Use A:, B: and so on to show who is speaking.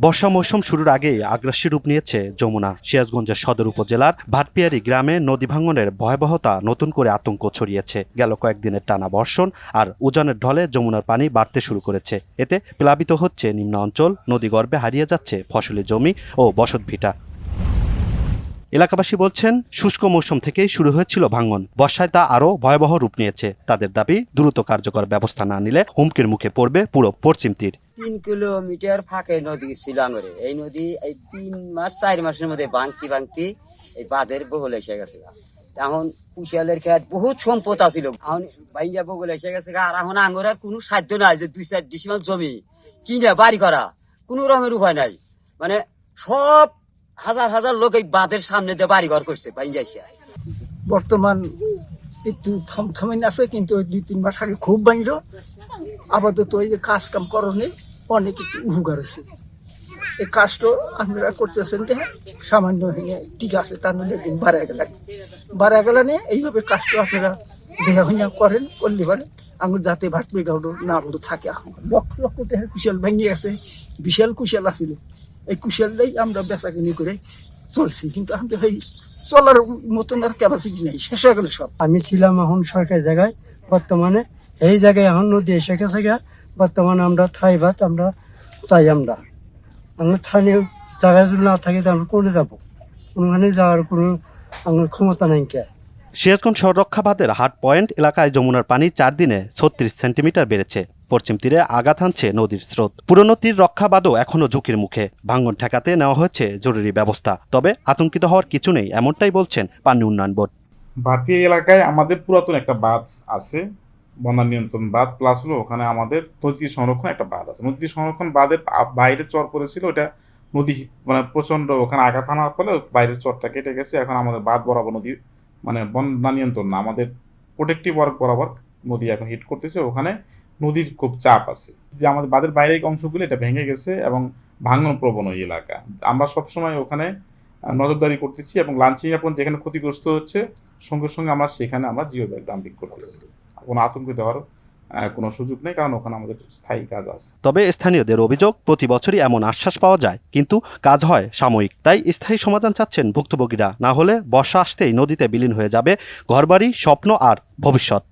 A: বর্ষা মৌসুম শুরুর আগেই আগ্রাসী রূপ নিয়েছে যমুনা। সিরাজগঞ্জের সদর উপজেলার ভাটপিয়ারি গ্রামে নদী ভাঙনের ভয়াবহতা নতুন করে আতঙ্ক ছড়িয়েছে। গেল কয়েকদিনের টানা বর্ষণ আর উজানের ঢলে যমুনার পানি বাড়তে শুরু করেছে। এতে প্লাবিত হচ্ছে নিম্ন অঞ্চল, নদীগর্ভে হারিয়ে যাচ্ছে ফসলি জমি ও বসতভিটা। এলাকাবাসী বলছেন, শুষ্ক মৌসুম থেকেই শুরু হয়েছিল ভাঙন। বর্ষায় তা আরও ভয়াবহ রূপ নিয়েছে। তাদের দাবি, দ্রুত কার্যকর ব্যবস্থা না নিলে হুমকির মুখে পড়বে পুরো পশ্চিম তীর।
B: 3 কিলোমিটার ফাঁকে নদী ছিল আঙরে। এই নদী এই 3-4 মাসের মধ্যে ভাঙতি এই বাঁধের বহল এসে গেছে। এখন কুশিয়ালের খেত বহুত সম্পদ আছিল, এখন বাইঞ্জা বগল এসে গেছে। আর এখন আঙরের কোনো সাধ্য নাই যে 2-4 ডিসিমাল জমি কিনে বাড়ি করা, কোনো রকমের উপায় নাই। মানে সব হাজার হাজার লোক এই বাঁধের সামনে দিয়ে বাড়ি ঘর করছে বাইঞ্জা।
C: বর্তমান একটু থমথমাইন আছে, কিন্তু 2-3 মাস আগে খুব বাইর। আপাতত এই যে কাজ কাম করণে অনেক একটু উপকার হয়েছে। এই কাজটা আপনারা করতেছেন যে সামান্য ঠিক আছে, তার মধ্যে দিন বাড়া গেল নিয়ে এইভাবে কাজটা আপনারা দেখা হইনা করেন, করলে পারে আঙুর যাতে ভাটপি গাউডো না বন্ধু থাকে। লক্ষ লক্ষ টাকার কুশাল ভেঙে গেছে, বিশাল কুশাল আছিল। এই কুশাল দিয়ে আমরা বেচা কিনি করে চলছি, কিন্তু আমি এই চলার মতন আর ক্যাপাসিটি নেই, শেষ হয়ে গেল সব।
D: আমি ছিলাম এখন সরকারি জায়গায়, বর্তমানে এই জায়গায় এখন নদী এসে গেছে। বর্তমানে আমরা ঠাই ভাত আমরা চাই। আমরা স্থানীয় জায়গায় যদি না থাকি তো আমরা কোনে যাবো? কোনোখানে যাওয়ার কোনো আমার ক্ষমতা নাই। কে
A: সিরাজগঞ্জ শহররক্ষা বাঁধের হাট পয়েন্ট এলাকায় যমুনার পানি 4 দিনে 36 সেন্টিমিটার বেড়েছে। পশ্চিম তীরে আঘাত হানছে নদীর স্রোত। পুরনো তীর রক্ষা বাঁধও এখনো ঝুঁকির মুখে। ভাঙন ঠেকাতে নেওয়া হয়েছে জরুরি ব্যবস্থা। তবে আতঙ্কিত হওয়ার কিছু নেই, এমনটাই বলছেন পানি উন্নয়ন বোর্ড।
E: ভাটপিয়া এলাকায় আমাদের পুরাতন একটা বাঁধ আছে, বন্যা নিয়ন্ত্রণ বাঁধ, প্লাস হলো ওখানে আমাদের নদী সংরক্ষণ একটা বাঁধ আছে। নদী সংরক্ষণ বাঁধের বাইরে চর পড়েছিল, ওটা নদী মানে প্রচন্ড ওখানে আঘাত হানার ফলে বাইরের চরটা কেটে গেছে। এখন আমাদের বাঁধ বরাবর নদী মানে বন্যা নিয়ন্ত্রণ না, আমাদের প্রোটেক্টিভ ওয়ার্ক বরাবর নদী এখন হিট করতেছে। ওখানে নদীর খুব চাপ আছে। যে আমাদের বাঁধের বাইরের অংশগুলো এটা ভেঙে গেছে এবং ভাঙন প্রবণ ওই এলাকা। আমরা সবসময় ওখানে নজরদারি করতেছি এবং লাঞ্চিং এখন যেখানে ক্ষতিগ্রস্ত হচ্ছে সঙ্গে সঙ্গে সেখানে আমরা জিও ব্যাগ ডাম্পিং করতেছি। কোনো আতঙ্কিত হওয়ার কোনো সুযোগ নেই, কারণ ওখানে আমাদের স্থায়ী কাজ আছে।
A: তবে স্থানীয়দের অভিযোগ, প্রতি বছরই এমন আশ্বাস পাওয়া যায়, কিন্তু কাজ হয় সাময়িক। তাই স্থায়ী সমাধান চাচ্ছেন ভুক্তভোগীরা। না হলে বর্ষা আসতেই নদীতে বিলীন হয়ে যাবে ঘরবাড়ি, স্বপ্ন আর ভবিষ্যৎ।